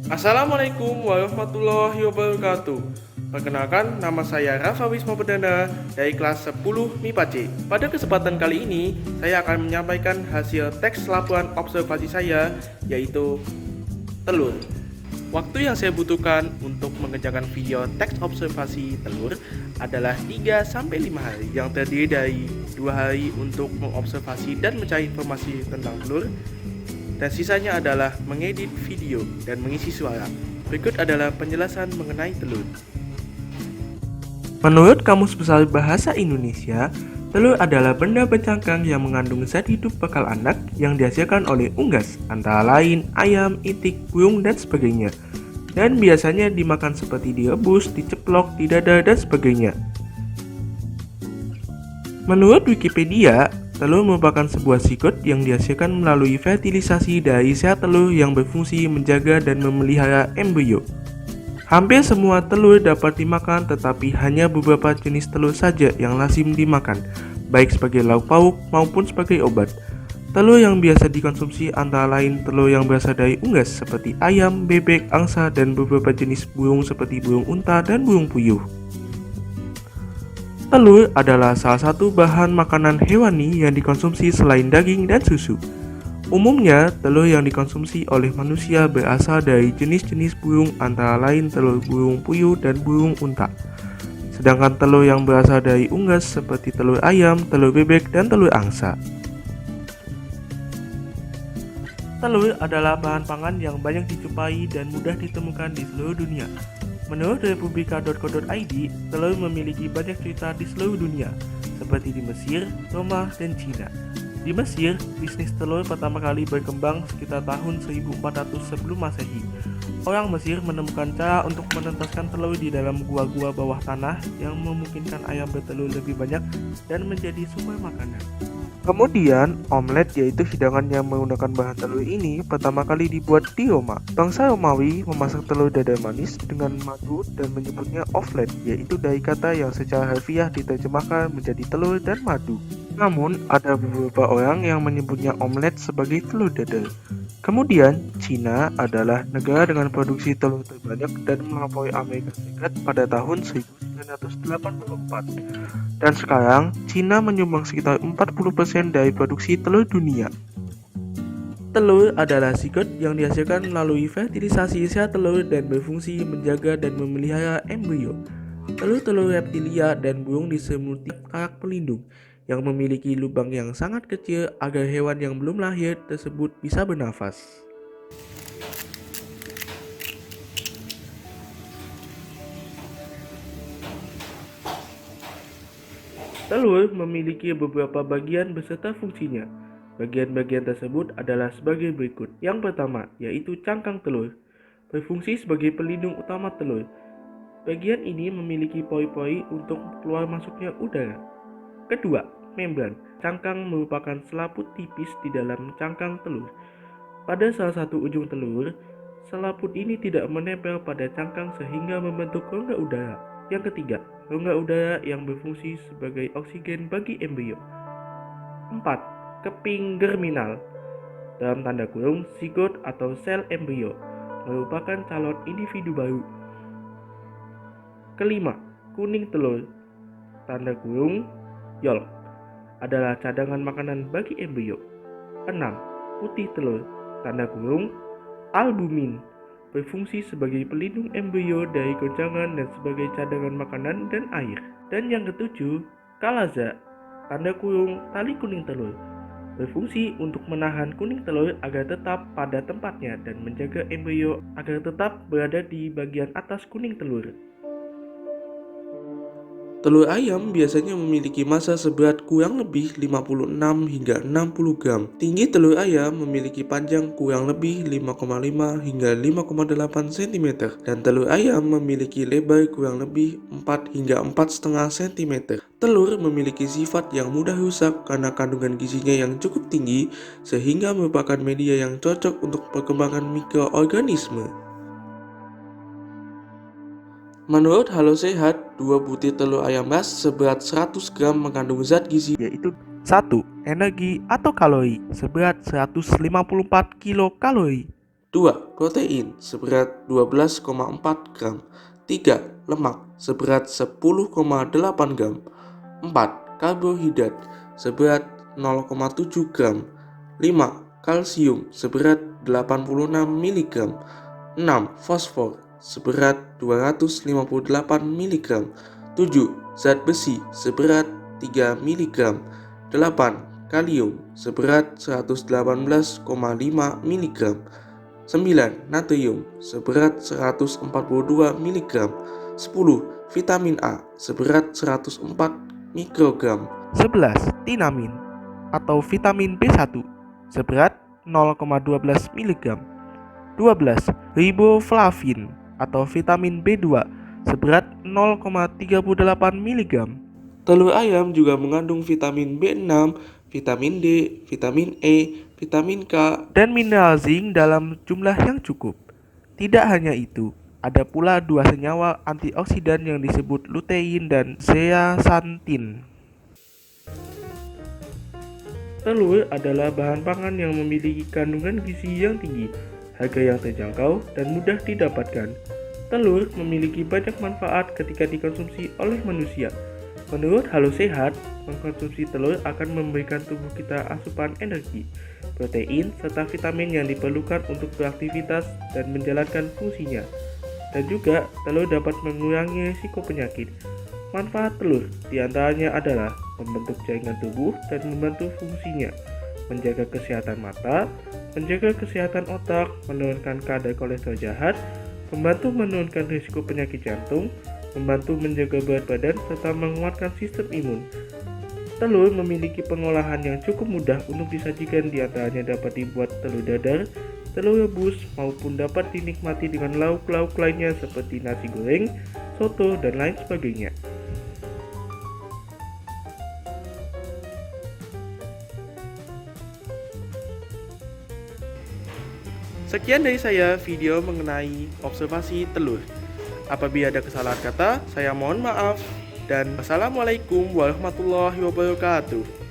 Assalamualaikum warahmatullahi wabarakatuh. Perkenalkan, nama saya Rafa Wisma Perdana dari kelas 10 MIPA C. Pada kesempatan kali ini, saya akan menyampaikan hasil teks laporan observasi saya, yaitu telur. Waktu yang saya butuhkan untuk mengerjakan video teks observasi telur adalah 3-5 hari, yang terdiri dari 2 hari untuk mengobservasi dan mencari informasi tentang telur, dan sisanya adalah mengedit video dan mengisi suara. Berikut adalah penjelasan mengenai telur. Menurut Kamus Besar Bahasa Indonesia, telur adalah benda bercangkang yang mengandung zat hidup bakal anak yang dihasilkan oleh unggas, antara lain ayam, itik, burung, dan sebagainya. Dan biasanya dimakan seperti direbus, diceplok, didadar, dan sebagainya. Menurut Wikipedia, telur merupakan sebuah sigot yang dihasilkan melalui fertilisasi dari sel telur yang berfungsi menjaga dan memelihara embrio. Hampir semua telur dapat dimakan, tetapi hanya beberapa jenis telur saja yang lazim dimakan, baik sebagai lauk pauk maupun sebagai obat. Telur yang biasa dikonsumsi antara lain telur yang berasal dari unggas seperti ayam, bebek, angsa, dan beberapa jenis burung seperti burung unta dan burung puyuh. Telur adalah salah satu bahan makanan hewani yang dikonsumsi selain daging dan susu. Umumnya, telur yang dikonsumsi oleh manusia berasal dari jenis-jenis burung antara lain telur burung puyuh dan burung unta. Sedangkan telur yang berasal dari unggas seperti telur ayam, telur bebek, dan telur angsa. Telur adalah bahan pangan yang banyak dijumpai dan mudah ditemukan di seluruh dunia. Menurut republika.co.id, telur memiliki banyak cerita di seluruh dunia, seperti di Mesir, Roma, dan Cina. Di Mesir, bisnis telur pertama kali berkembang sekitar tahun 1400 sebelum Masehi. Orang Mesir menemukan cara untuk menetaskan telur di dalam gua-gua bawah tanah yang memungkinkan ayam bertelur lebih banyak dan menjadi sumber makanan. Kemudian, omelet yaitu hidangan yang menggunakan bahan telur ini pertama kali dibuat di Roma. Bangsa Romawi memasak telur dadar manis dengan madu dan menyebutnya omelet, yaitu dari kata yang secara harfiah diterjemahkan menjadi telur dan madu. Namun, ada beberapa orang yang menyebutnya omelet sebagai telur dadar. Kemudian, Cina adalah negara dengan produksi telur terbanyak dan melampaui Amerika Serikat pada tahun 1984. Dan sekarang, Cina menyumbang sekitar 40% dari produksi telur dunia. Telur adalah zigot yang dihasilkan melalui fertilisasi sel telur dan berfungsi menjaga dan memelihara embrio. Telur-telur reptilia dan burung diselimuti karak pelindung yang memiliki lubang yang sangat kecil agar hewan yang belum lahir tersebut bisa bernafas. Telur memiliki beberapa bagian beserta fungsinya. Bagian-bagian tersebut adalah sebagai berikut. Yang pertama, yaitu cangkang telur, berfungsi sebagai pelindung utama telur. Bagian ini memiliki pori-pori untuk keluar masuknya udara. Kedua, membran. Cangkang merupakan selaput tipis di dalam cangkang telur. Pada salah satu ujung telur, selaput ini tidak menempel pada cangkang sehingga membentuk rongga udara. Yang ketiga, rongga udara yang berfungsi sebagai oksigen bagi embrio. 4. Keping germinal, dalam tanda kurung zigot atau sel embrio, merupakan calon individu baru. Kelima, kuning telur, tanda kurung yolk, adalah cadangan makanan bagi embrio. 6. Putih telur, tanda kurung albumin, berfungsi sebagai pelindung embrio dari goncangan dan sebagai cadangan makanan dan air. Dan yang ketujuh, kalaza, tanda kurung tali kuning telur, berfungsi untuk menahan kuning telur agar tetap pada tempatnya dan menjaga embrio agar tetap berada di bagian atas kuning telur. Telur ayam biasanya memiliki massa seberat kurang lebih 56 hingga 60 gram. Tinggi telur ayam memiliki panjang kurang lebih 5,5 hingga 5,8 cm dan telur ayam memiliki lebar kurang lebih 4 hingga 4,5 cm. Telur memiliki sifat yang mudah rusak karena kandungan gizinya yang cukup tinggi sehingga merupakan media yang cocok untuk perkembangan mikroorganisme. Menurut Halo Sehat, 2 butir telur ayam ras seberat 100 gram mengandung zat gizi yaitu 1. Energi atau kalori seberat 154 kilokalori. 2. Protein seberat 12,4 gram. 3. Lemak seberat 10,8 gram. 4. Karbohidrat seberat 0,7 gram. 5. Kalsium seberat 86 mg. 6. Fosfor seberat 258 mg. 7. Zat besi seberat 3 mg. 8. Kalium seberat 118,5 mg. 9. Natrium seberat 142 mg. 10. Vitamin A seberat 104 mikrogram. 11. Tinamin atau vitamin B1 seberat 0,12 mg. 12. Riboflavin atau vitamin B2 seberat 0,38 mg. Telur ayam juga mengandung vitamin B6, vitamin D, vitamin E, vitamin K, dan mineral zinc dalam jumlah yang cukup. Tidak hanya itu, ada pula dua senyawa antioksidan yang disebut lutein dan zeaxanthin. Telur adalah bahan pangan yang memiliki kandungan gizi yang tinggi, harga yang terjangkau, dan mudah didapatkan. Telur memiliki banyak manfaat ketika dikonsumsi oleh manusia. Menurut Halo Sehat, mengkonsumsi telur akan memberikan tubuh kita asupan energi, protein, serta vitamin yang diperlukan untuk beraktivitas dan menjalankan fungsinya. Dan juga, telur dapat mengurangi risiko penyakit. Manfaat telur diantaranya adalah membentuk jaringan tubuh dan membantu fungsinya, menjaga kesehatan mata, menjaga kesehatan otak, menurunkan kadar kolesterol jahat, membantu menurunkan risiko penyakit jantung, membantu menjaga berat badan, serta menguatkan sistem imun. Telur memiliki pengolahan yang cukup mudah untuk disajikan, diantaranya dapat dibuat telur dadar, telur rebus, maupun dapat dinikmati dengan lauk-lauk lainnya seperti nasi goreng, soto, dan lain sebagainya. Sekian dari saya video mengenai observasi telur. Apabila ada kesalahan kata, saya mohon maaf. Dan wassalamualaikum warahmatullahi wabarakatuh.